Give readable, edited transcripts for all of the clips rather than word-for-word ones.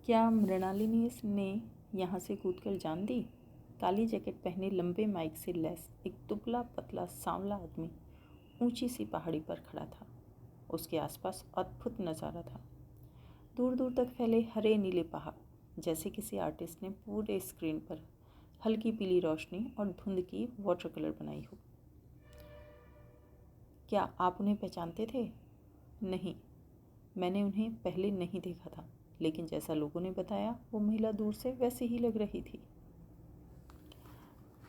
क्या मृणालिनी ने यहाँ से कूदकर जान दी? काली जैकेट पहने, लंबे माइक से लैस एक दुबला पतला सांवला आदमी ऊंची सी पहाड़ी पर खड़ा था। उसके आसपास अद्भुत नज़ारा था। दूर दूर तक फैले हरे नीले पहाड़, जैसे किसी आर्टिस्ट ने पूरे स्क्रीन पर हल्की पीली रोशनी और धुंध की वाटर कलर बनाई हो। क्या आप उन्हें पहचानते थे? नहीं, मैंने उन्हें पहले नहीं देखा था, लेकिन जैसा लोगों ने बताया वो महिला दूर से वैसी ही लग रही थी।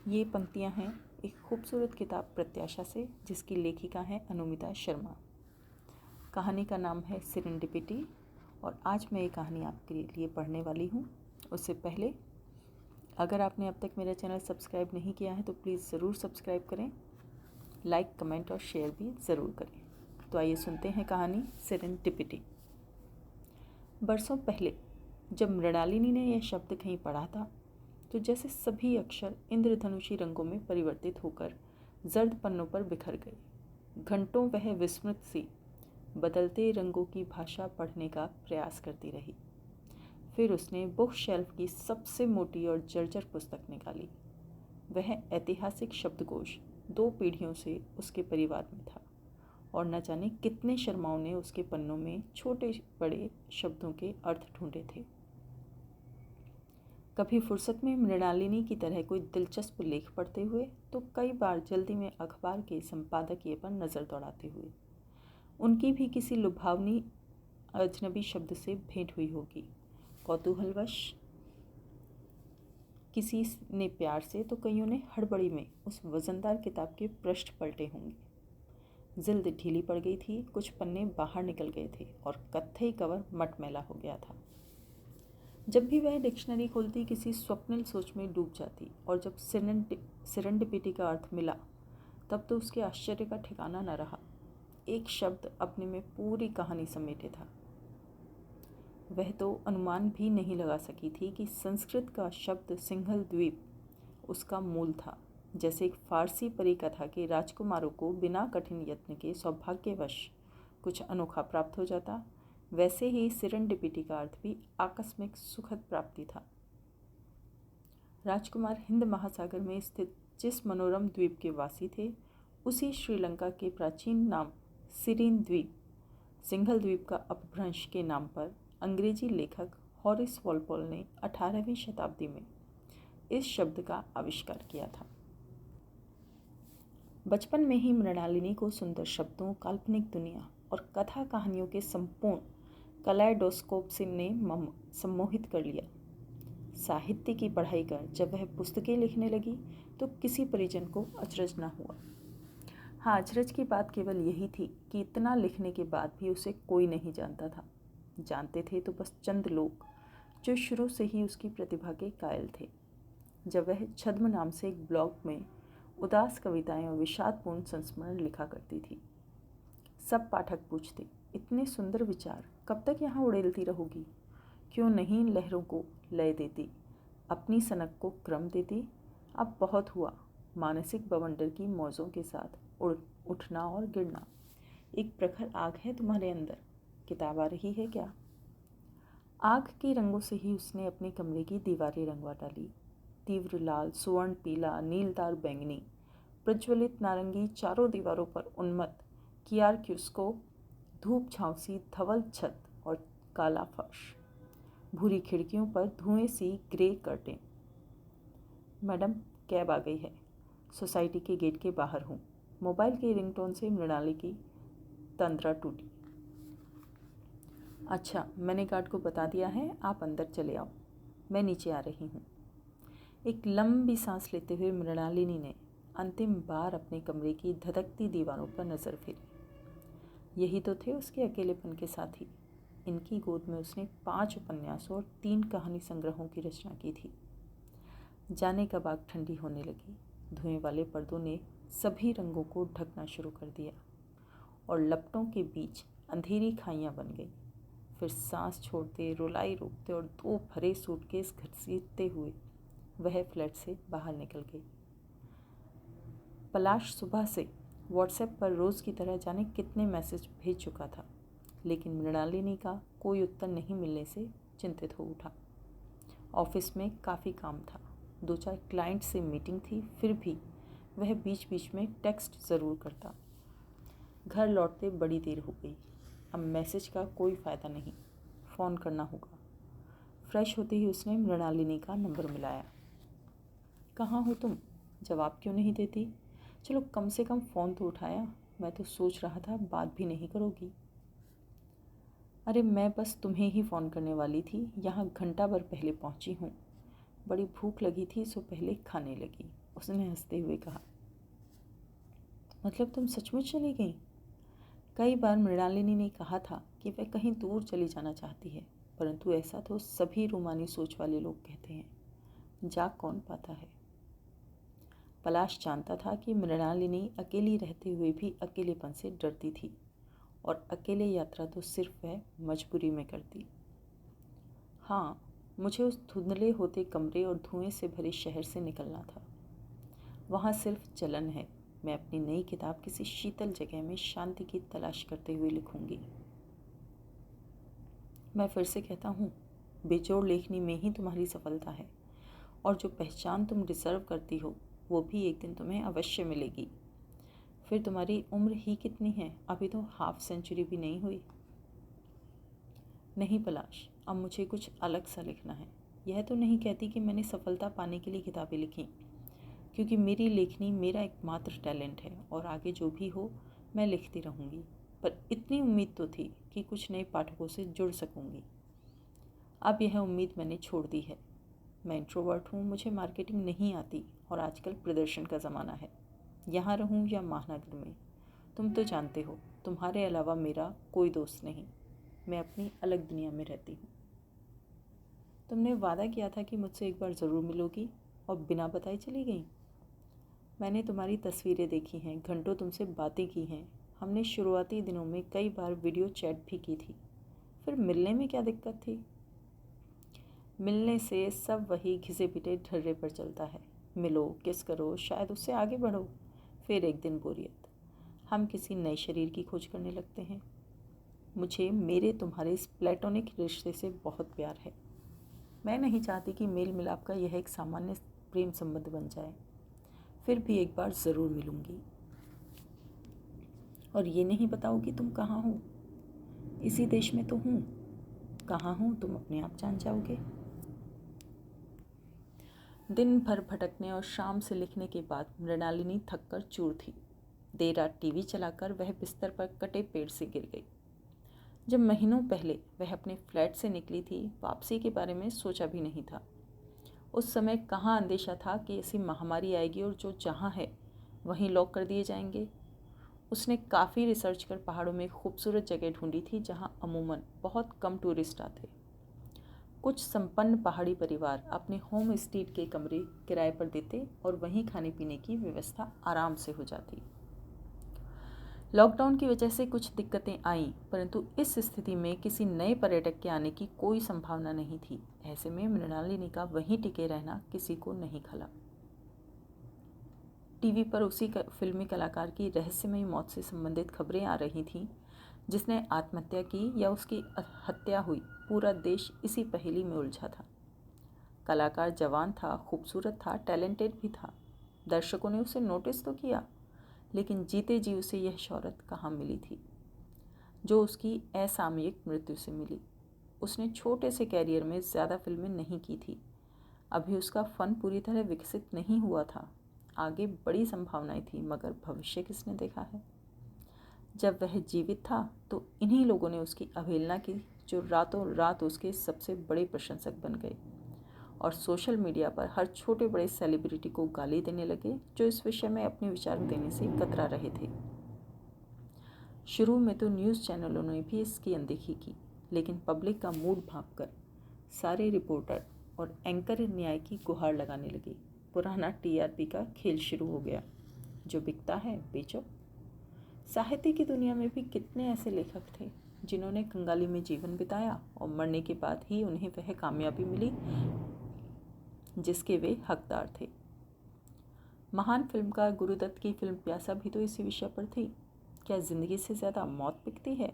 ये पंक्तियाँ हैं एक खूबसूरत किताब प्रत्याशा से, जिसकी लेखिका है अनुमिता शर्मा। कहानी का नाम है सेरेंडिपिटी, और आज मैं ये कहानी आपके लिए पढ़ने वाली हूँ। उससे पहले अगर आपने अब तक मेरा चैनल सब्सक्राइब नहीं किया है तो प्लीज़ ज़रूर सब्सक्राइब करें, लाइक, कमेंट और शेयर भी ज़रूर करें। तो आइए सुनते हैं कहानी सेरेंडिपिटी। बरसों पहले जब मृणालिनी ने यह शब्द कहीं पढ़ा था, तो जैसे सभी अक्षर इंद्रधनुषी रंगों में परिवर्तित होकर जर्द पन्नों पर बिखर गए। घंटों वह विस्मृत सी बदलते रंगों की भाषा पढ़ने का प्रयास करती रही। फिर उसने बुक शेल्फ की सबसे मोटी और जर्जर पुस्तक निकाली। वह ऐतिहासिक शब्दकोश 2 पीढ़ियों से उसके परिवार में था, और न जाने कितने शर्माओं ने उसके पन्नों में छोटे बड़े शब्दों के अर्थ ढूंढे थे। कभी फुर्सत में मृणालिनी की तरह कोई दिलचस्प लेख पढ़ते हुए, तो कई बार जल्दी में अखबार के संपादकीय पर नज़र दौड़ाते हुए। उनकी भी किसी लुभावनी अजनबी शब्द से भेंट हुई होगी। कौतूहलवश किसी ने प्यार से, तो कईयों ने हड़बड़ी में उस वजनदार किताब के पृष्ठ पलटे होंगे। जिल्द ढीली पड़ गई थी, कुछ पन्ने बाहर निकल गए थे और कत्थई कवर मटमैला हो गया था। जब भी वह डिक्शनरी खोलती, किसी स्वप्निल सोच में डूब जाती, और जब सेरेंडिपिटी का अर्थ मिला, तब तो उसके आश्चर्य का ठिकाना न रहा। एक शब्द अपने में पूरी कहानी समेटे था। वह तो अनुमान भी नहीं लगा सकी थी कि संस्कृत का शब्द सिंघल द्वीप उसका मूल था। जैसे एक फारसी परी कथा के राजकुमारों को बिना कठिन यत्न के सौभाग्यवश कुछ अनोखा प्राप्त हो जाता, वैसे ही सेरेंडिपिटी का अर्थ भी आकस्मिक सुखद प्राप्ति था। राजकुमार हिंद महासागर में स्थित जिस मनोरम द्वीप के वासी थे, उसी श्रीलंका के प्राचीन नाम सिरीन द्वीप, सिंघल द्वीप का अपभ्रंश के नाम पर अंग्रेजी लेखक हॉरिस वॉलपोल ने 18वीं शताब्दी में इस शब्द का आविष्कार किया था। बचपन में ही मृणालिनी को सुंदर शब्दों, काल्पनिक दुनिया और कथा कहानियों के संपूर्ण कलाइडोस्कोप से ने सम्मोहित कर लिया। साहित्य की पढ़ाई कर जब वह पुस्तकें लिखने लगी, तो किसी परिजन को अचरज न हुआ। हाँ, अचरज की बात केवल यही थी कि इतना लिखने के बाद भी उसे कोई नहीं जानता था। जानते थे तो बस चंद लोग, जो शुरू से ही उसकी प्रतिभा के कायल थे। जब वह छद्म नाम से एक ब्लॉग में उदास कविताएं और विषादपूर्ण संस्मरण लिखा करती थी, सब पाठक पूछते, इतने सुंदर विचार कब तक यहाँ उड़ेलती रहोगी? क्यों नहीं लहरों को लय देती, अपनी सनक को क्रम देती? अब बहुत हुआ मानसिक बवंडर की मौजों के साथ उठना और गिरना। एक प्रखर आग है तुम्हारे अंदर, किताब आ रही है क्या? आग के रंगों से ही उसने अपने कमरे की दीवारें रंगवा डाली। तीव्र लाल, सुवर्ण पीला, नीलदार बैंगनी, प्रज्वलित नारंगी, चारों दीवारों पर उन्मत्त कियारक्युस्को, धूप झांसी धवल छत और काला फर्श, भूरी खिड़कियों पर धुएं सी ग्रे कर्टेन। मैडम, कैब आ गई है, सोसाइटी के गेट के बाहर हूँ। मोबाइल के रिंगटोन से मृणाली की तंद्रा टूटी। अच्छा, मैंने गार्ड को बता दिया है, आप अंदर चले आओ, मैं नीचे आ रही हूँ। एक लंबी सांस लेते हुए मृणालिनी ने अंतिम बार अपने कमरे की धधकती दीवारों पर नज़र फेरी। यही तो थे उसके अकेलेपन के साथी। इनकी गोद में उसने 5 उपन्यासों और 3 कहानी संग्रहों की रचना की थी। जाने कब आग ठंडी होने लगी, धुएं वाले पर्दों ने सभी रंगों को ढकना शुरू कर दिया, और लपटों के बीच अंधेरी खाइयाँ बन गई। फिर सांस छोड़ते, रुलाई रोकते और 2 भरे सूटकेस घसीटते हुए वह फ्लैट से बाहर निकल गई। पलाश सुबह से व्हाट्सएप पर रोज़ की तरह जाने कितने मैसेज भेज चुका था, लेकिन मृणालिनी का कोई उत्तर नहीं मिलने से चिंतित हो उठा। ऑफिस में काफ़ी काम था, 2-4 क्लाइंट से मीटिंग थी, फिर भी वह बीच बीच में टेक्स्ट ज़रूर करता। घर लौटते बड़ी देर हो गई। अब मैसेज का कोई फ़ायदा नहीं, फ़ोन करना होगा। फ्रेश होते ही उसने मृणालिनी का नंबर मिलाया। कहाँ हो तुम? जवाब क्यों नहीं देती? चलो कम से कम फ़ोन तो उठाया। मैं तो सोच रहा था बात भी नहीं करोगी। अरे मैं बस तुम्हें ही फ़ोन करने वाली थी, यहाँ घंटा भर पहले पहुँची हूँ। बड़ी भूख लगी थी सो पहले खाने लगी, उसने हंसते हुए कहा। मतलब तुम सचमुच चली गई? कई बार मृणालिनी ने कहा था कि वह कहीं दूर चली जाना चाहती है, परंतु ऐसा तो सभी रूमानी सोच वाले लोग कहते हैं, जा कौन पाता है। पलाश जानता था कि मृणालिनी अकेली रहते हुए भी अकेलेपन से डरती थी और अकेले यात्रा तो सिर्फ वह मजबूरी में करती। हाँ, मुझे उस धुंधले होते कमरे और धुएं से भरे शहर से निकलना था। वहाँ सिर्फ जलन है। मैं अपनी नई किताब किसी शीतल जगह में शांति की तलाश करते हुए लिखूंगी। मैं फिर से कहता हूँ, बेजोड़ लेखनी में ही तुम्हारी सफलता है और जो पहचान तुम डिजर्व करती हो वो भी एक दिन तुम्हें अवश्य मिलेगी। फिर तुम्हारी उम्र ही कितनी है? अभी तो हाफ सेंचुरी भी नहीं हुई। नहीं पलाश, अब मुझे कुछ अलग सा लिखना है। यह तो नहीं कहती कि मैंने सफलता पाने के लिए किताबें लिखी, क्योंकि मेरी लेखनी मेरा एकमात्र टैलेंट है और आगे जो भी हो मैं लिखती रहूँगी। पर इतनी उम्मीद तो थी कि कुछ नए पाठकों से जुड़ सकूँगी। अब यह उम्मीद मैंने छोड़ दी है। मैं इंट्रोवर्ट हूँ, मुझे मार्केटिंग नहीं आती और आजकल प्रदर्शन का ज़माना है। यहाँ रहूँ या महानगर में, तुम तो जानते हो, तुम्हारे अलावा मेरा कोई दोस्त नहीं। मैं अपनी अलग दुनिया में रहती हूँ। तुमने वादा किया था कि मुझसे एक बार ज़रूर मिलोगी और बिना बताए चली गई। मैंने तुम्हारी तस्वीरें देखी हैं, घंटों तुमसे बातें की हैं। हमने शुरुआती दिनों में कई बार वीडियो चैट भी की थी। फिर मिलने में क्या दिक्कत थी? मिलने से सब वही घिसे पिटे ढर्रे पर चलता है। मिलो, किस करो, शायद उससे आगे बढ़ो। फिर एक दिन बोरियत। हम किसी नए शरीर की खोज करने लगते हैं। मुझे मेरे तुम्हारे इस प्लेटोनिक रिश्ते से बहुत प्यार है। मैं नहीं चाहती कि मेल मिलाप का यह एक सामान्य प्रेम संबंध बन जाए। फिर भी एक बार ज़रूर मिलूंगी। और ये नहीं बताओ कि तुम कहाँ हो? इसी देश में तो हूँ। कहाँ हूँ तुम अपने आप जान जाओगे। दिन भर भटकने और शाम से लिखने के बाद मृणालिनी थक कर चूर थी। देर रात टीवी चलाकर वह बिस्तर पर कटे पेड़ से गिर गई। जब महीनों पहले वह अपने फ्लैट से निकली थी, वापसी के बारे में सोचा भी नहीं था। उस समय कहाँ अंदेशा था कि ऐसी महामारी आएगी और जो जहाँ है वहीं लॉक कर दिए जाएंगे। उसने काफ़ी रिसर्च कर पहाड़ों में खूबसूरत जगह ढूंढी थी जहाँ अमूमन बहुत कम टूरिस्ट आते। कुछ संपन्न पहाड़ी परिवार अपने होम स्टेट के कमरे किराए पर देते और वहीं खाने पीने की व्यवस्था आराम से हो जाती। लॉकडाउन की वजह से कुछ दिक्कतें आईं, परंतु इस स्थिति में किसी नए पर्यटक के आने की कोई संभावना नहीं थी। ऐसे में मृणालिनी का वहीं टिके रहना किसी को नहीं खला। टीवी पर उसी फिल्मी कलाकार की रहस्यमयी मौत से संबंधित खबरें आ रही थीं, जिसने आत्महत्या की या उसकी हत्या हुई। पूरा देश इसी पहेली में उलझा था। कलाकार जवान था, खूबसूरत था, टैलेंटेड भी था। दर्शकों ने उसे नोटिस तो किया, लेकिन जीते जी उसे यह शोहरत कहाँ मिली थी जो उसकी असामयिक मृत्यु से मिली। उसने छोटे से कैरियर में ज़्यादा फिल्में नहीं की थी। अभी उसका फ़न पूरी तरह विकसित नहीं हुआ था। आगे बड़ी संभावनाएं थी, मगर भविष्य किसने देखा है। जब वह जीवित था तो इन्हीं लोगों ने उसकी अवहेलना की, जो रातों रात उसके सबसे बड़े प्रशंसक बन गए और सोशल मीडिया पर हर छोटे बड़े सेलिब्रिटी को गाली देने लगे जो इस विषय में अपने विचार देने से कतरा रहे थे। शुरू में तो न्यूज़ चैनलों ने भी इसकी अनदेखी की, लेकिन पब्लिक का मूड भांपकर सारे रिपोर्टर और एंकर न्याय की गुहार लगाने लगे। पुराना टीआरपी का खेल शुरू हो गया। जो बिकता है बेचो। साहित्य की दुनिया में भी कितने ऐसे लेखक थे जिन्होंने कंगाली में जीवन बिताया और मरने के बाद ही उन्हें वह कामयाबी मिली जिसके वे हकदार थे। महान फिल्मकार गुरुदत्त की फिल्म प्यासा भी तो इसी विषय पर थी। क्या जिंदगी से ज़्यादा मौत बिकती है?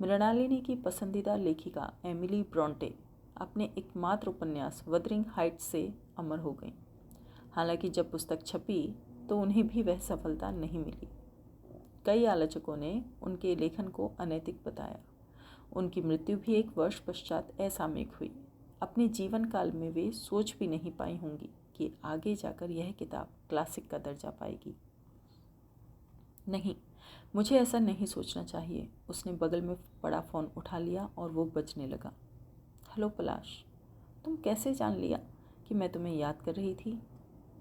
मृणालिनी की पसंदीदा लेखिका एमिली ब्रोंटे अपने एकमात्र उपन्यास वदरिंग हाइट्स से अमर हो गईं। हालांकि जब पुस्तक छपी तो उन्हें भी वह सफलता नहीं मिली। कई आलोचकों ने उनके लेखन को अनैतिक बताया। उनकी मृत्यु भी एक वर्ष पश्चात असामयिक हुई। अपने जीवन काल में वे सोच भी नहीं पाई होंगी कि आगे जाकर यह किताब क्लासिक का दर्जा पाएगी। नहीं, मुझे ऐसा नहीं सोचना चाहिए। उसने बगल में पड़ा फ़ोन उठा लिया और वो बजने लगा। हेलो पलाश, तुम कैसे जान लिया कि मैं तुम्हें याद कर रही थी?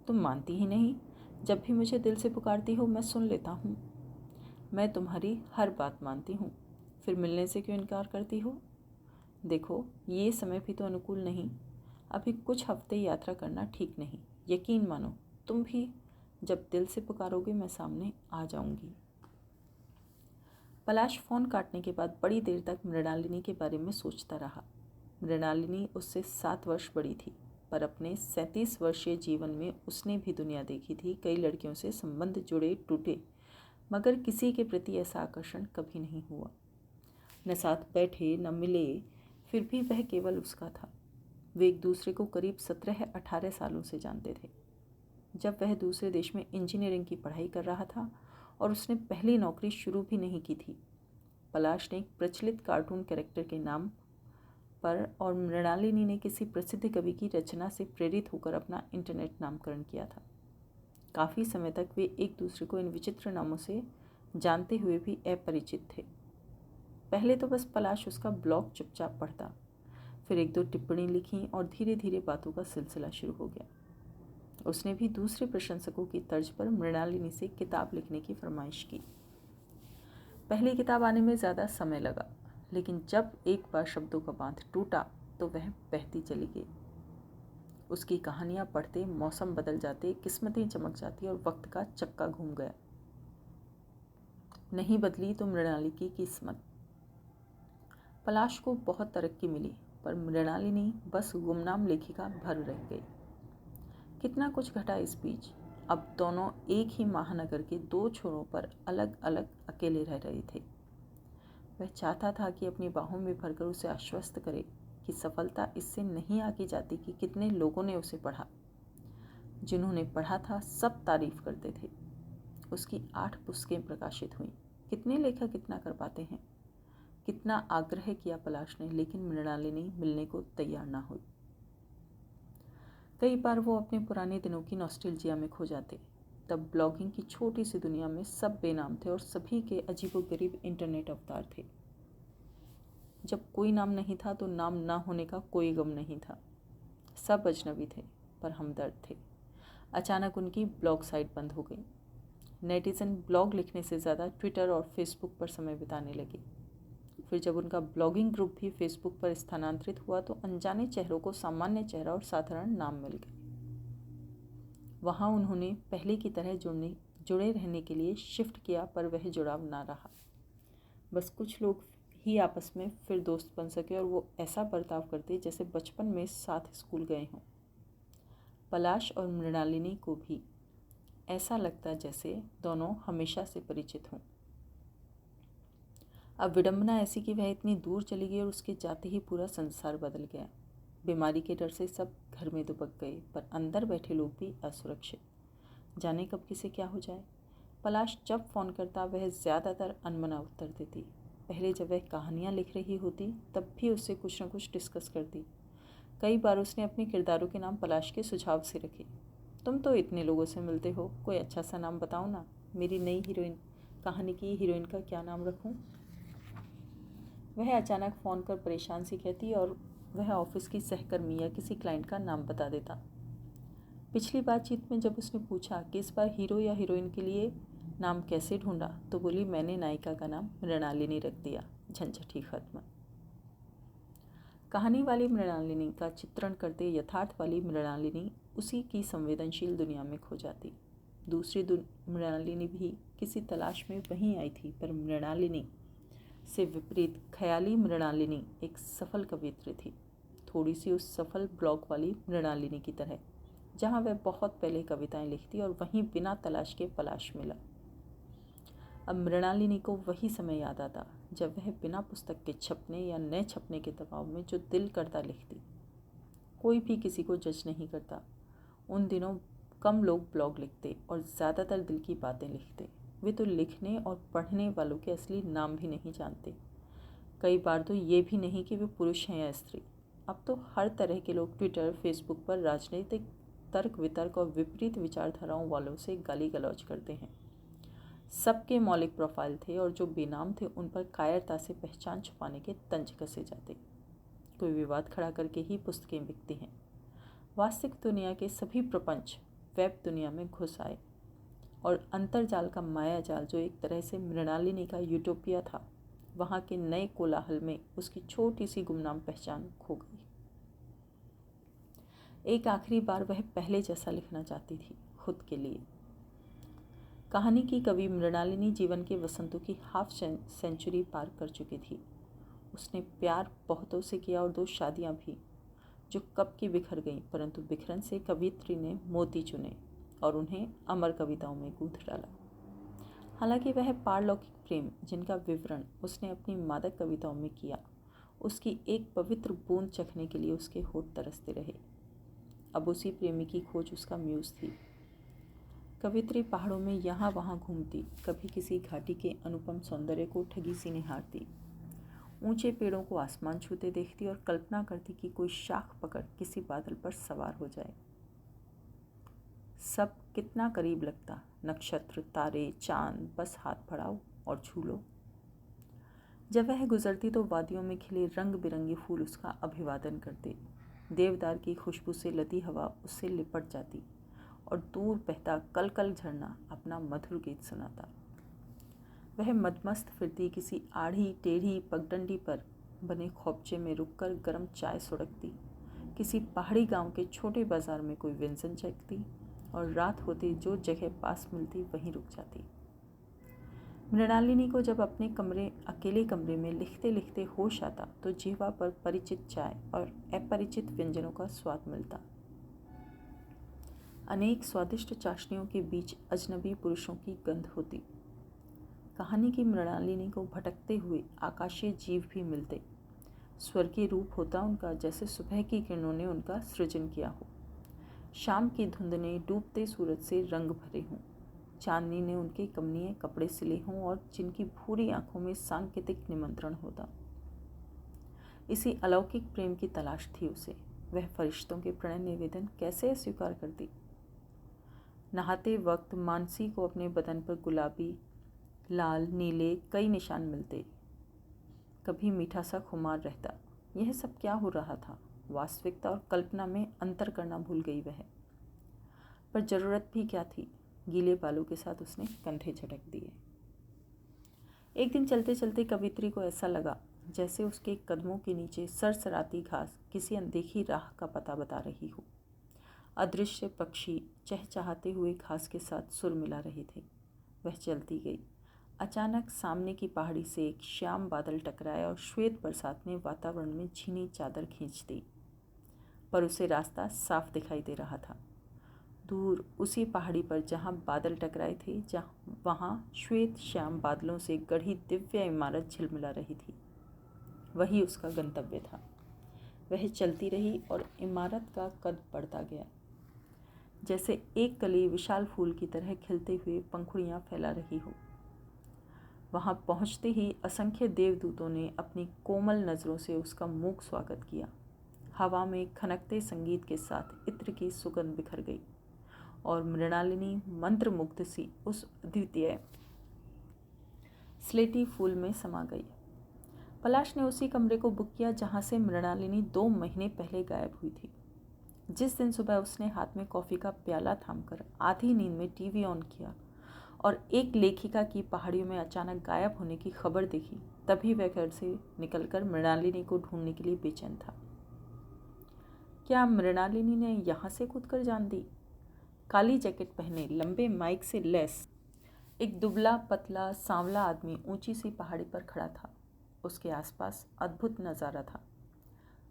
तुम मानती ही नहीं। जब भी मुझे दिल से पुकारती हो मैं सुन लेता हूँ। मैं तुम्हारी हर बात मानती हूँ, फिर मिलने से क्यों इनकार करती हो? देखो, ये समय भी तो अनुकूल नहीं। अभी कुछ हफ्ते यात्रा करना ठीक नहीं। यकीन मानो, तुम भी जब दिल से पुकारोगे मैं सामने आ जाऊंगी। पलाश फ़ोन काटने के बाद बड़ी देर तक मृणालिनी के बारे में सोचता रहा। मृणालिनी उससे 7 वर्ष बड़ी थी, पर अपने 37 वर्षीय जीवन में उसने भी दुनिया देखी थी। कई लड़कियों से संबंध जुड़े टूटे, मगर किसी के प्रति ऐसा आकर्षण कभी नहीं हुआ। न साथ बैठे न मिले, फिर भी वह केवल उसका था। वे एक दूसरे को करीब 17-18 सालों से जानते थे। जब वह दूसरे देश में इंजीनियरिंग की पढ़ाई कर रहा था और उसने पहली नौकरी शुरू भी नहीं की थी, पलाश ने एक प्रचलित कार्टून कैरेक्टर के नाम पर और मृणालिनी ने किसी प्रसिद्ध कवि की रचना से प्रेरित होकर अपना इंटरनेट नामकरण किया था। काफ़ी समय तक वे एक दूसरे को इन विचित्र नामों से जानते हुए भी अपरिचित थे। पहले तो बस पलाश उसका ब्लॉग चुपचाप पढ़ता, फिर 1-2 टिप्पणी लिखी और धीरे धीरे बातों का सिलसिला शुरू हो गया। उसने भी दूसरे प्रशंसकों की तर्ज पर मृणालिनी से किताब लिखने की फरमाइश की। पहली किताब आने में ज़्यादा समय लगा, लेकिन जब एक बार शब्दों का बांध टूटा तो वह बहती चली गई। उसकी कहानियाँ पढ़ते मौसम बदल जाते, किस्मतें चमक जाती और वक्त का चक्का घूम गया। नहीं बदली तो मृणालिनी की किस्मत। पलाश को बहुत तरक्की मिली, पर मृणालिनी बस गुमनाम लेखिका भर रह गई। कितना कुछ घटा इस बीच। अब दोनों एक ही महानगर के 2 छोरों पर अलग अलग अकेले रह रहे थे। वह चाहता था कि अपनी बाहों में भरकर उसे आश्वस्त करे कि सफलता इससे नहीं आकी जाती कि कितने लोगों ने उसे पढ़ा। जिन्होंने पढ़ा था सब तारीफ करते थे। उसकी 8 पुस्तकें प्रकाशित हुईं। कितने लेखक इतना कर पाते हैं? कितना आग्रह किया पलाश ने, लेकिन मृणालिनी मिलने को तैयार ना हुई। कई बार वो अपने पुराने दिनों की नॉस्टैल्जिया में खो जाते। तब ब्लॉगिंग की छोटी सी दुनिया में सब बेनाम थे और सभी के अजीबोगरीब इंटरनेट अवतार थे। जब कोई नाम नहीं था तो नाम ना होने का कोई गम नहीं था। सब अजनबी थे, पर हमदर्द थे। अचानक उनकी ब्लॉग साइट बंद हो गई। नेटिजन ब्लॉग लिखने से ज़्यादा ट्विटर और फेसबुक पर समय बिताने लगे। फिर जब उनका ब्लॉगिंग ग्रुप भी फेसबुक पर स्थानांतरित हुआ तो अनजाने चेहरों को सामान्य चेहरा और साधारण नाम मिल गए। वहाँ उन्होंने पहले की तरह जुड़े रहने के लिए शिफ्ट किया, पर वह जुड़ाव ना रहा। बस कुछ लोग ही आपस में फिर दोस्त बन सके और वो ऐसा बर्ताव करते जैसे बचपन में साथ स्कूल गए हों। पलाश और मृणालिनी को भी ऐसा लगता जैसे दोनों हमेशा से परिचित हों। अब विडंबना ऐसी कि वह इतनी दूर चली गई और उसके जाते ही पूरा संसार बदल गया। बीमारी के डर से सब घर में दुबक गए, पर अंदर बैठे लोग भी असुरक्षित। जाने कब किसे क्या हो जाए। पलाश जब फ़ोन करता वह ज़्यादातर अनमना उत्तर देती। पहले जब वह कहानियाँ लिख रही होती तब भी उससे कुछ न कुछ डिस्कस करती। कई बार उसने अपने किरदारों के नाम पलाश के सुझाव से रखे। तुम तो इतने लोगों से मिलते हो, कोई अच्छा सा नाम बताओ ना। मेरी नई हीरोइन कहानी की हीरोइन का क्या नाम रखूं? वह अचानक फ़ोन कर परेशान सी कहती और वह ऑफिस की सहकर्मी या किसी क्लाइंट का नाम बता देता। पिछली बातचीत में जब उसने पूछा कि इस बार हीरो या हीरोइन के लिए नाम कैसे ढूंढा, तो बोली मैंने नायिका का नाम मृणालिनी रख दिया। झंझट ही खत्म। कहानी वाली मृणालिनी का चित्रण करते यथार्थ वाली मृणालिनी उसी की संवेदनशील दुनिया में खो जाती। दूसरी मृणालिनी भी किसी तलाश में वहीं आई थी, पर मृणालिनी से विपरीत ख्याली मृणालिनी एक सफल कवियत्री थी, थोड़ी सी उस सफल ब्लॉग वाली मृणालिनी की तरह, जहाँ वह बहुत पहले कविताएं लिखती और वहीं बिना तलाश के पलाश मिला। अब मृणालिनी को वही समय याद आता जब वह बिना पुस्तक के छपने या न छपने के दबाव में जो दिल करता लिखती। कोई भी किसी को जज नहीं करता। उन दिनों कम लोग ब्लॉग लिखते और ज़्यादातर दिल की बातें लिखते। वे तो लिखने और पढ़ने वालों के असली नाम भी नहीं जानते। कई बार तो ये भी नहीं कि वे पुरुष हैं या स्त्री। अब तो हर तरह के लोग ट्विटर, फेसबुक पर राजनीतिक तर्क वितर्क और विपरीत विचारधाराओं वालों से गाली गलौज करते हैं। सबके मौलिक प्रोफाइल थे और जो बेनाम थे उन पर कायरता से पहचान छुपाने के तंज कसे जाते। कोई विवाद खड़ा करके ही पुस्तकें बिकती हैं। वास्तविक दुनिया के सभी प्रपंच वेब दुनिया में घुस आए और अंतर्जाल का माया जाल, जो एक तरह से मृणालिनी का यूटोपिया था, वहाँ के नए कोलाहल में उसकी छोटी सी गुमनाम पहचान खो गई। एक आखिरी बार वह पहले जैसा लिखना चाहती थी, खुद के लिए। कहानी की कवि मृणालिनी जीवन के वसंतों की हाफ सेंचुरी पार कर चुकी थी। उसने प्यार बहुतों से किया और 2 शादियां भी, जो कब की बिखर गईं, परंतु बिखरन से कवियत्री ने मोती चुने और उन्हें अमर कविताओं में गूंथ डाला। हालांकि वह पारलौकिक प्रेम, जिनका विवरण उसने अपनी मादक कविताओं में किया, उसकी एक पवित्र बूंद चखने के लिए उसके होठ तरसते रहे। अब उसी प्रेमी की खोज उसका म्यूज थी। कवित्री पहाड़ों में यहाँ वहाँ घूमती, कभी किसी घाटी के अनुपम सौंदर्य को ठगी सी निहारती, ऊंचे पेड़ों को आसमान छूते देखती और कल्पना करती कि कोई शाख पकड़ किसी बादल पर सवार हो जाए। सब कितना करीब लगता, नक्षत्र, तारे, चांद, बस हाथ बढ़ाओ और छू लो। जब वह गुजरती तो वादियों में खिले रंग बिरंगे फूल उसका अभिवादन करते। देवदार की खुशबू से लदी हवा उससे लिपट जाती और दूर बहता कलकल झरना अपना मधुर गीत सुनाता। वह मदमस्त फिरती किसी आड़ी टेढ़ी पगडंडी पर बने खोपचे में रुककर गर्म चाय सुड़कती, किसी पहाड़ी गांव के छोटे बाजार में कोई व्यंजन चखती और रात होते जो जगह पास मिलती वहीं रुक जाती। मृणालिनी को जब अपने अकेले कमरे में लिखते लिखते होश आता तो जिह्वा पर परिचित चाय और अपरिचित व्यंजनों का स्वाद मिलता। अनेक स्वादिष्ट चाशनियों के बीच अजनबी पुरुषों की गंध होती। कहानी की मृणालिनी को भटकते हुए आकाशीय जीव भी मिलते। स्वर्गीय रूप होता उनका, जैसे सुबह की किरणों ने उनका सृजन किया हो। शाम की धुंध ने डूबते सूरज से रंग भरे हों, चांदनी ने उनके कमनीय कपड़े सिले हों और जिनकी भूरी आंखों में सांकेतिक निमंत्रण होता। इसी अलौकिक प्रेम की तलाश थी उसे। वह फरिश्तों के प्रणय निवेदन कैसे अस्वीकार करती। नहाते वक्त मानसी को अपने बदन पर गुलाबी, लाल, नीले कई निशान मिलते। कभी मीठा सा खुमार रहता। यह सब क्या हो रहा था? वास्तविकता और कल्पना में अंतर करना भूल गई वह। पर जरूरत भी क्या थी? गीले बालों के साथ उसने कंधे झटक दिए। एक दिन चलते चलते कवित्री को ऐसा लगा जैसे उसके कदमों के नीचे सरसराती घास किसी अनदेखी राह का पता बता रही हो। अदृश्य पक्षी चहचहाते हुए घास के साथ सुर मिला रहे थे। वह चलती गई। अचानक सामने की पहाड़ी से एक श्याम बादल टकराया और श्वेत बरसात ने वातावरण में झीनी चादर खींच दी। पर उसे रास्ता साफ दिखाई दे रहा था। दूर उसी पहाड़ी पर जहाँ बादल टकराए थे, वहाँ श्वेत श्याम बादलों से गढ़ी दिव्य इमारत झिलमिला रही थी। वही उसका गंतव्य था। वह चलती रही और इमारत का कद बढ़ता गया, जैसे एक कली विशाल फूल की तरह खिलते हुए पंखुड़ियाँ फैला रही हो। वहाँ पहुँचते ही असंख्य देवदूतों ने अपनी कोमल नज़रों से उसका मूक स्वागत किया। हवा में खनकते संगीत के साथ इत्र की सुगंध बिखर गई और मृणालिनी मंत्रमुग्ध सी उस अद्वितीय स्लेटी फूल में समा गई। पलाश ने उसी कमरे को बुक किया जहाँ से मृणालिनी 2 महीने पहले गायब हुई थी। जिस दिन सुबह उसने हाथ में कॉफ़ी का प्याला थामकर आधी नींद में टीवी ऑन किया और एक लेखिका की पहाड़ियों में अचानक गायब होने की खबर देखी, तभी वह घर से निकलकर मृणालिनी को ढूंढने के लिए बेचैन था। क्या मृणालिनी ने यहाँ से कूदकर जान दी? काली जैकेट पहने, लंबे माइक से लैस एक दुबला पतला सांवला आदमी ऊंची सी पहाड़ी पर खड़ा था। उसके आसपास अद्भुत नज़ारा था।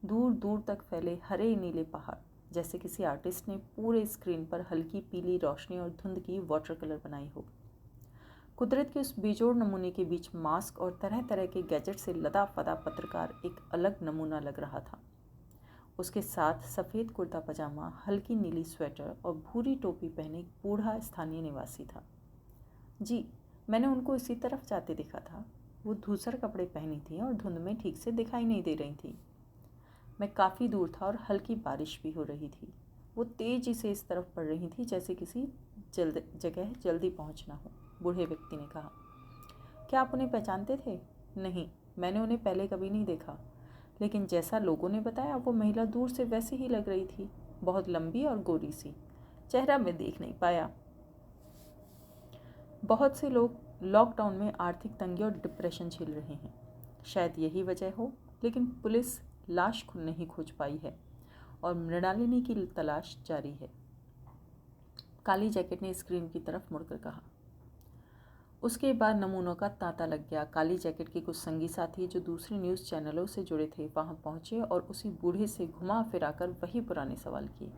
दूर दूर तक फैले हरे नीले पहाड़, जैसे किसी आर्टिस्ट ने पूरे स्क्रीन पर हल्की पीली रोशनी और धुंध की वाटर कलर बनाई हो। कुदरत के उस बेजोड़ नमूने के बीच मास्क और तरह तरह के गैजेट से लदा फदा पत्रकार एक अलग नमूना लग रहा था। उसके साथ सफ़ेद कुर्ता पजामा, हल्की नीली स्वेटर और भूरी टोपी पहने एक बूढ़ा स्थानीय निवासी था। जी, मैंने उनको इसी तरफ जाते देखा था। वो धूसर कपड़े पहनी थी और धुंध में ठीक से दिखाई नहीं दे रही थी। मैं काफ़ी दूर था और हल्की बारिश भी हो रही थी। वो तेजी से इस तरफ पड़ रही थी जैसे किसी जगह जल्दी पहुंचना हो। बूढ़े व्यक्ति ने कहा, क्या आप उन्हें पहचानते थे? नहीं, मैंने उन्हें पहले कभी नहीं देखा, लेकिन जैसा लोगों ने बताया वो महिला दूर से वैसे ही लग रही थी, बहुत लंबी और गोरी सी। चेहरा मैं देख नहीं पाया। बहुत से लोग लॉकडाउन में आर्थिक तंगी और डिप्रेशन झेल रहे हैं, शायद यही वजह हो, लेकिन पुलिस लाश नहीं खोज पाई है और मृणालिनी की तलाश जारी है। काली जैकेट ने स्क्रीन की तरफ मुड़कर कहा। उसके बाद नमूनों का तांता लग गया। काली जैकेट के कुछ संगी साथी जो दूसरे न्यूज़ चैनलों से जुड़े थे वहां पहुंचे और उसी बूढ़े से घुमा फिराकर वही पुराने सवाल किए।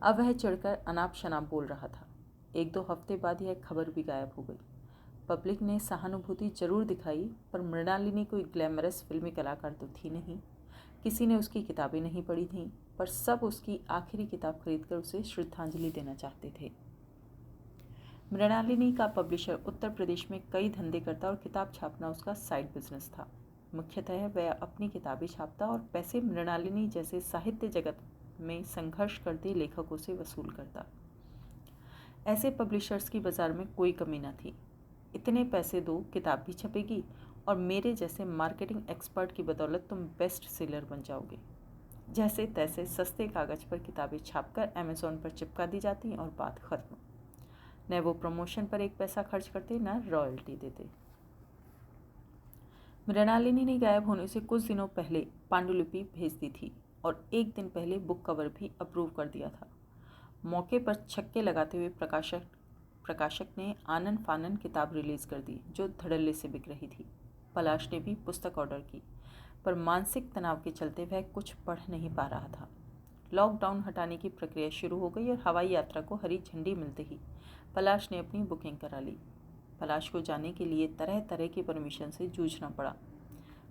अब वह चिढ़कर अनाप शनाप बोल रहा था। 1-2 हफ्ते बाद यह खबर भी गायब हो गई। पब्लिक ने सहानुभूति जरूर दिखाई, पर मृणालिनी कोई ग्लैमरस फिल्मी कलाकार तो थी नहीं। किसी ने उसकी किताबें नहीं पढ़ी थीं, पर सब उसकी आखिरी किताब खरीदकर उसे श्रद्धांजलि देना चाहते थे। मृणालिनी का पब्लिशर उत्तर प्रदेश में कई धंधे करता और किताब छापना उसका साइड बिजनेस था। मुख्यतः वह अपनी किताबें छापता और पैसे मृणालिनी जैसे साहित्य जगत में संघर्ष करते लेखकों से वसूल करता। ऐसे पब्लिशर्स की बाजार में कोई कमी न थी। इतने पैसे दो, किताब भी छपेगी और मेरे जैसे मार्केटिंग एक्सपर्ट की बदौलत तुम बेस्ट सेलर बन जाओगे। जैसे तैसे सस्ते कागज पर किताबें छापकर अमेज़ॉन पर चिपका दी जाती और बात खत्म। न वो प्रमोशन पर एक पैसा खर्च करते, न रॉयल्टी देते। मृणालिनी ने गायब होने से कुछ दिनों पहले पांडुलिपि भेज दी थी और एक दिन पहले बुक कवर भी अप्रूव कर दिया था। मौके पर छक्के लगाते हुए प्रकाशक ने आनन फानन किताब रिलीज़ कर दी जो धड़ल्ले से बिक रही थी। पलाश ने भी पुस्तक ऑर्डर की, पर मानसिक तनाव के चलते वह कुछ पढ़ नहीं पा रहा था। लॉकडाउन हटाने की प्रक्रिया शुरू हो गई और हवाई यात्रा को हरी झंडी मिलते ही पलाश ने अपनी बुकिंग करा ली। पलाश को जाने के लिए तरह तरह की परमिशन से जूझना पड़ा,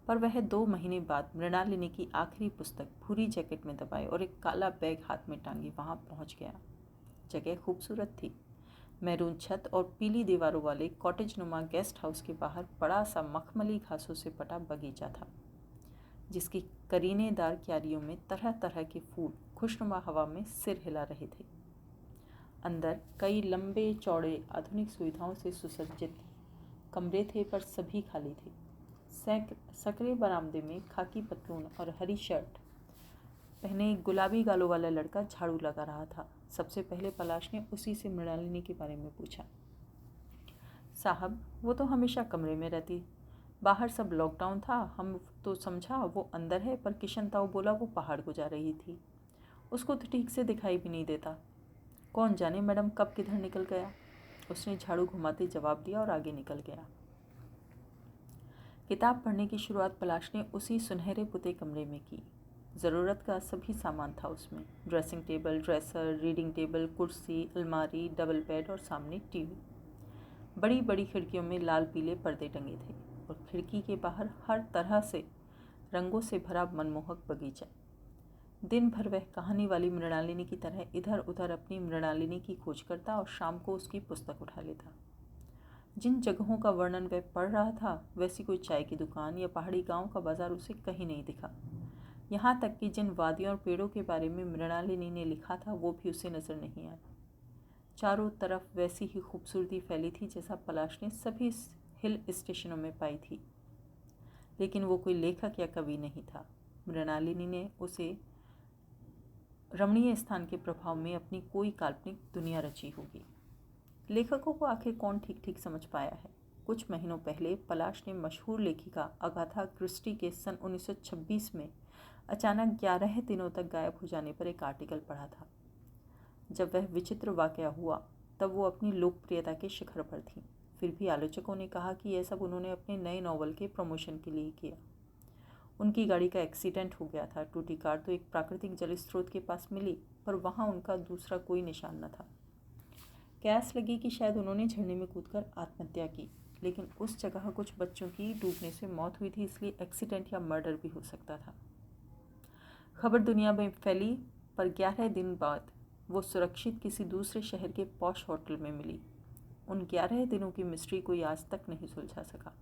पर वह 2 महीने बाद मृणालिनी की आखिरी पुस्तक भूरी जैकेट में दबाए और एक काला बैग हाथ में टांगे वहां पहुंच गया। जगह खूबसूरत थी। मैरून छत और पीली दीवारों वाले कॉटेज नुमा गेस्ट हाउस के बाहर बड़ा सा मखमली घासों से पटा बगीचा था, जिसकी करीनेदार क्यारियों में तरह तरह के फूल खुशनुमा हवा में सिर हिला रहे थे। अंदर कई लंबे चौड़े आधुनिक सुविधाओं से सुसज्जित कमरे थे, पर सभी खाली थे। सकरे बरामदे में खाकी पतलून और हरी शर्ट पहने गुलाबी गालों वाला लड़का झाड़ू लगा रहा था। सबसे पहले पलाश ने उसी से मृणालिनी के बारे में पूछा। साहब, वो तो हमेशा कमरे में रहती, बाहर सब लॉकडाउन था, हम तो समझा वो अंदर है, पर किशन ताऊ बोला वो पहाड़ को जा रही थी, उसको तो ठीक से दिखाई भी नहीं देता। कौन जाने मैडम कब किधर निकल गया। उसने झाड़ू घुमाते जवाब दिया और आगे निकल गया। किताब पढ़ने की शुरुआत पलाश ने उसी सुनहरे पुते कमरे में की। ज़रूरत का सभी सामान था उसमें। Dressing table, dresser, reading table, कुर्सी, अलमारी, डबल बेड और सामने टीवी। बड़ी बड़ी खिड़कियों में लाल पीले पर्दे टंगे थे और खिड़की के बाहर हर तरह से रंगों से भरा मनमोहक बगीचा। दिन भर वह कहानी वाली मृणालिनी की तरह इधर उधर अपनी मृणालिनी की खोज करता और शाम को उसकी पुस्तक उठा लेता। जिन जगहों का वर्णन वह पढ़ रहा था, वैसी कोई चाय की दुकान या पहाड़ी गांव का बाजार उसे कहीं नहीं दिखा। यहाँ तक कि जिन वादियों और पेड़ों के बारे में मृणालिनी ने लिखा था वो भी उसे नजर नहीं आया। चारों तरफ वैसी ही खूबसूरती फैली थी जैसा पलाश ने सभी हिल स्टेशनों में पाई थी, लेकिन वो कोई लेखक या कवि नहीं था। मृणालिनी ने उसे रमणीय स्थान के प्रभाव में अपनी कोई काल्पनिक दुनिया रची होगी। लेखकों को आखिर कौन ठीक ठीक समझ पाया है। कुछ महीनों पहले पलाश ने मशहूर लेखिका अगाथा क्रिस्टी के सन 1926 में अचानक 11 दिनों तक गायब हो जाने पर एक आर्टिकल पढ़ा था। जब वह विचित्र वाकया हुआ तब वो अपनी लोकप्रियता के शिखर पर थी। फिर भी आलोचकों ने कहा कि यह सब उन्होंने अपने नए नॉवल के प्रमोशन के लिए किया। उनकी गाड़ी का एक्सीडेंट हो गया था। टूटी कार तो एक प्राकृतिक जल स्रोत के पास मिली, पर वहाँ उनका दूसरा कोई निशान न था। कयास लगी कि शायद उन्होंने झरने में कूदकर आत्महत्या की, लेकिन उस जगह कुछ बच्चों की डूबने से मौत हुई थी, इसलिए एक्सीडेंट या मर्डर भी हो सकता था। खबर दुनिया में फैली, पर 11 दिन बाद वो सुरक्षित किसी दूसरे शहर के पॉश होटल में मिली। उन 11 दिनों की मिस्ट्री कोई आज तक नहीं सुलझा सका।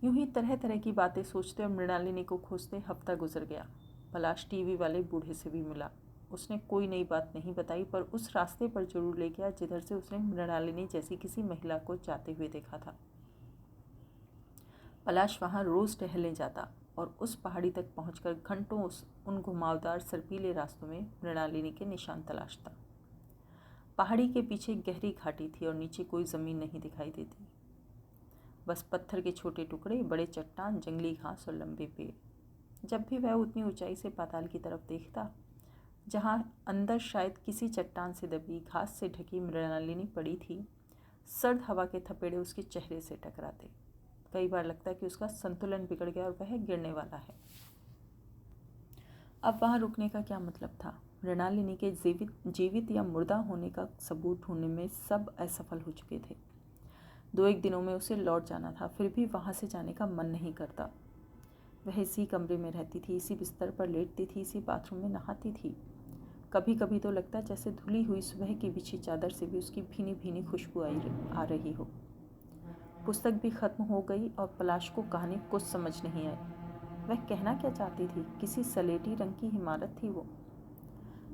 यूं ही तरह तरह की बातें सोचते और मृणालिनी को खोजते हफ्ता गुजर गया। पलाश टीवी वाले बूढ़े से भी मिला। उसने कोई नई बात नहीं बताई, पर उस रास्ते पर जरूर ले गया जिधर से उसने मृणालिनी जैसी किसी महिला को जाते हुए देखा था। पलाश वहां रोज टहलने जाता और उस पहाड़ी तक पहुंचकर घंटों उन घुमावदार सर्पीले रास्तों में मृणालिनी के निशान तलाशता। पहाड़ी के पीछे गहरी घाटी थी और नीचे कोई जमीन नहीं दिखाई देती, बस पत्थर के छोटे टुकड़े, बड़े चट्टान, जंगली घास और लंबे पेड़। जब भी वह उतनी ऊंचाई से पाताल की तरफ देखता जहां अंदर शायद किसी चट्टान से दबी घास से ढकी मृणालिनी पड़ी थी, सर्द हवा के थपेड़े उसके चेहरे से टकराते। कई बार लगता कि उसका संतुलन बिगड़ गया और वह गिरने वाला है। अब वहां रुकने का क्या मतलब था? मृणालिनी के जीवित या मुर्दा होने का सबूत ढूंढने में सब असफल हो चुके थे। 2-1 दिनों में उसे लौट जाना था, फिर भी वहां से जाने का मन नहीं करता। वह इसी कमरे में रहती थी, इसी बिस्तर पर लेटती थी, इसी बाथरूम में नहाती थी। कभी कभी तो लगता जैसे धुली हुई सुबह की बिछी चादर से भी उसकी भीनी भीनी खुशबू आ रही हो। पुस्तक भी खत्म हो गई और पलाश को कहानी कुछ समझ नहीं आई। वह कहना क्या चाहती थी? किसी सलेटी रंग की इमारत थी वो।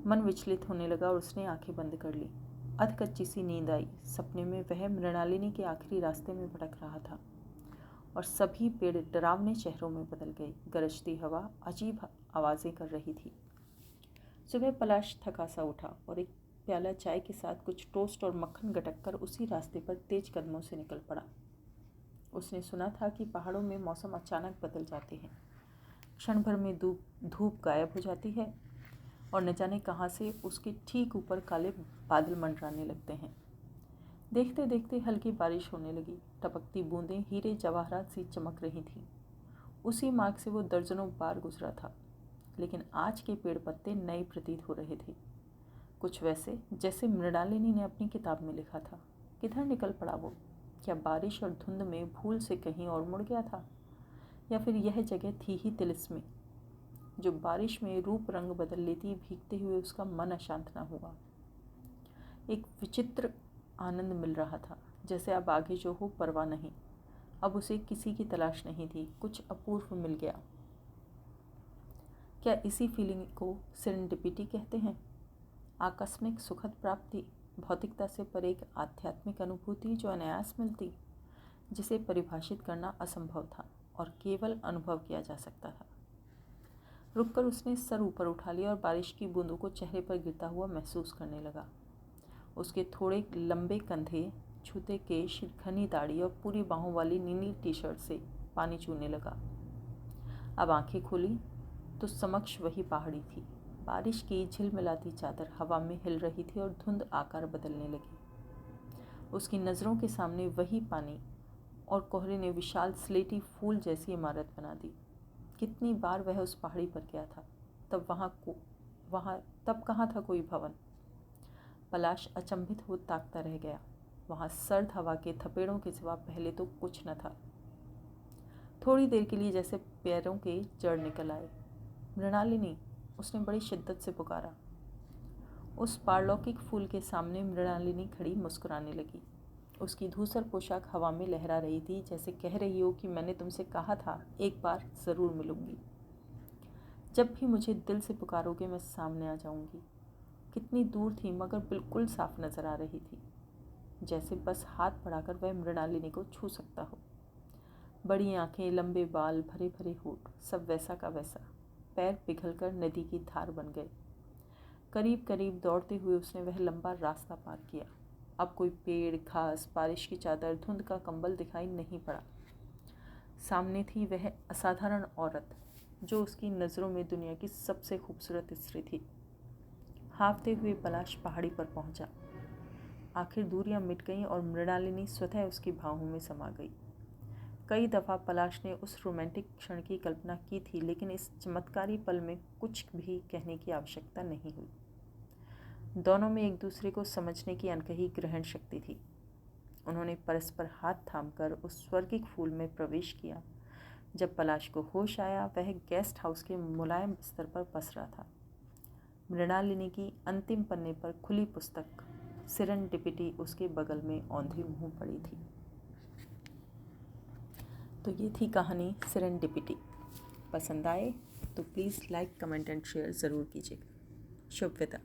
मन विचलित होने लगा और उसने आंखें बंद कर ली। अधकच्ची सी नींद आई। सपने में वह मृणालिनी के आखिरी रास्ते में भटक रहा था और सभी पेड़ डरावने चेहरों में बदल गए। गरजती हवा अजीब आवाज़ें कर रही थी। सुबह पलाश थका सा उठा और एक प्याला चाय के साथ कुछ टोस्ट और मक्खन गटक कर उसी रास्ते पर तेज कदमों से निकल पड़ा। उसने सुना था कि पहाड़ों में मौसम अचानक बदल जाते हैं, क्षण भर में धूप गायब हो जाती है और न जाने कहाँ से उसके ठीक ऊपर काले बादल मंडराने लगते हैं। देखते देखते हल्की बारिश होने लगी। टपकती बूंदें हीरे जवाहरात सी चमक रही थीं। उसी मार्ग से वो दर्जनों बार गुजरा था, लेकिन आज के पेड़ पत्ते नए प्रतीत हो रहे थे, कुछ वैसे जैसे मृणालिनी ने अपनी किताब में लिखा था। किधर निकल पड़ा वो? क्या बारिश और धुंध में भूल से कहीं और मुड़ गया था, या फिर यह जगह थी ही तिलिस्मी, जो बारिश में रूप रंग बदल लेती? भीगते हुए उसका मन अशांत न हुआ। एक विचित्र आनंद मिल रहा था, जैसे अब आगे जो हो परवाह नहीं। अब उसे किसी की तलाश नहीं थी। कुछ अपूर्व मिल गया। क्या इसी फीलिंग को सेरेंडिपिटी कहते हैं? आकस्मिक सुखद प्राप्ति, भौतिकता से परे एक आध्यात्मिक अनुभूति जो अनायास मिलती, जिसे परिभाषित करना असंभव था और केवल अनुभव किया जा सकता था। रुककर उसने सर ऊपर उठा लिया और बारिश की बूंदों को चेहरे पर गिरता हुआ महसूस करने लगा। उसके थोड़े लंबे कंधे, छूते केश, घनी दाढ़ी और पूरी बाहों वाली नीली टी-शर्ट से पानी चूने लगा। अब आंखें खोली तो समक्ष वही पहाड़ी थी। बारिश की झिलमिलाती चादर हवा में हिल रही थी और धुंध आकार बदलने लगी। उसकी नज़रों के सामने वही पानी और कोहरे ने विशाल स्लेटी फूल जैसी इमारत बना दी। कितनी बार वह उस पहाड़ी पर गया था, तब कहाँ था कोई भवन? पलाश अचंभित हो ताकता रह गया। वहाँ सर्द हवा के थपेड़ों के सिवा पहले तो कुछ न था। थोड़ी देर के लिए जैसे पैरों के जड़ निकल आए। मृणालिनी, उसने बड़ी शिद्दत से पुकारा। उस पारलौकिक फूल के सामने मृणालिनी खड़ी मुस्कुराने लगी। उसकी धूसर पोशाक हवा में लहरा रही थी, जैसे कह रही हो कि मैंने तुमसे कहा था एक बार ज़रूर मिलूंगी। जब भी मुझे दिल से पुकारोगे मैं सामने आ जाऊंगी। कितनी दूर थी, मगर बिल्कुल साफ नजर आ रही थी, जैसे बस हाथ बढ़ाकर वह मृणालिनी को छू सकता हो। बड़ी आंखें, लंबे बाल, भरे भरे होठ, सब वैसा का वैसा। पैर पिघलकर नदी की धार बन गए। करीब करीब दौड़ते हुए उसने वह लंबा रास्ता पार किया। अब कोई पेड़, घास, बारिश की चादर, धुंध का कंबल दिखाई नहीं पड़ा। सामने थी वह असाधारण औरत, जो उसकी नज़रों में दुनिया की सबसे खूबसूरत स्त्री थी। हाँफते हुए पलाश पहाड़ी पर पहुंचा। आखिर दूरियां मिट गईं और मृणालिनी स्वतः उसकी बाहों में समा गई। कई दफ़ा पलाश ने उस रोमांटिक क्षण की कल्पना की थी, लेकिन इस चमत्कारी पल में कुछ भी कहने की आवश्यकता नहीं हुई। दोनों में एक दूसरे को समझने की अनकही ग्रहण शक्ति थी। उन्होंने परस्पर हाथ थामकर उस स्वर्गिक फूल में प्रवेश किया। जब पलाश को होश आया, वह गेस्ट हाउस के मुलायम बिस्तर पर पसरा था। मृणालिनी की अंतिम पन्ने पर खुली पुस्तक सेरेंडिपिटी उसके बगल में औंधी मुंह पड़ी थी। तो ये थी कहानी सेरेंडिपिटी। पसंद आए तो please like, comment and share ज़रूर कीजिएगा। शुभ विदा।